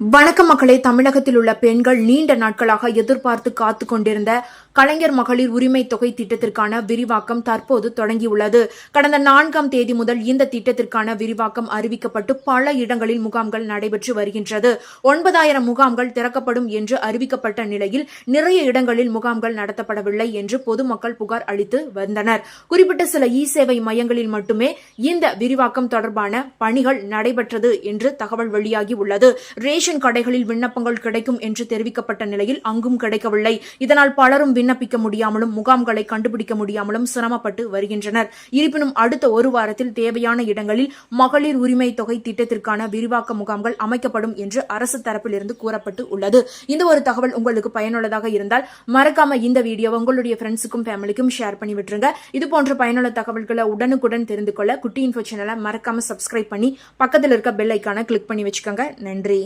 வணக்கம் மக்களே. தமிழகத்தில் உள்ள பெண்கள் நீண்ட நாட்களாக எதிர்பார்த்து காத்து கொண்டிருந்த கலைஞர் மகளிர் உரிமை தொகை திட்டத்திற்கான விரிவாக்கம் தற்போது தொடங்கியுள்ளது. கடந்த 4ஆம் தேதி முதல் இந்த திட்டத்திற்கான விரிவாக்கம் அறிவிக்கப்பட்டு பல இடங்களில் முகாம்கள் நடைபெற்று வருகின்றது. 9000 முகாம்கள் திறக்கப்படும் என்று அறிவிக்கப்பட்ட நிலையில் நிறைய இடங்களில் முகாம்கள் நடத்தப்படவில்லை என்று பொதுமக்கள் புகார் அளித்து வந்தனர். குறிப்பிட்ட சில சேவை மையங்களில் மட்டுமே இந்த விரிவாக்கம் தொடர்பான பணிகள் நடைபெற்றது என்று தகவல் வெளியாகி உள்ளது. ரேஷன் கடைகளில் விண்ணப்பங்கள் கிடைக்கும் என்று தெரிவிக்கப்பட்ட நிலையில் அங்கும் கிடைக்கவில்லை. இதனால் பலரும் விண்ணப்பிக்க முடியாமலும் முகாம்களை கண்டுபிடிக்க முடியாமலும் சிரமப்பட்டு வருகின்றனர். இருப்பினும் அடுத்த ஒரு வாரத்தில் தேவையான இடங்களில் மகளிர் உரிமை தொகை திட்டத்திற்கான விரிவாக்க முகாம்கள் அமைக்கப்படும் என்று அரசு தரப்பிலிருந்து கூறப்பட்டு உள்ளது. இந்த ஒரு தகவல் உங்களுக்கு பயனுள்ளதாக இருந்தால் மறக்காம இந்த வீடியோ உங்களுடைய ஃப்ரெண்ட்ஸுக்கும் ஃபேமிலிக்கும் ஷேர் பண்ணி விட்டுருங்க. இது போன்ற பயனுள்ள தகவல்களை உடனுக்குடன் தெரிந்து கொள்ள குட்டி இன்ஃபோ சேனலை மறக்காம சப்ஸ்கிரைப் பண்ணி பக்கத்தில் இருக்க பெல் ஐக்கான கிளிக் பண்ணி வச்சுக்கோங்க. நன்றி.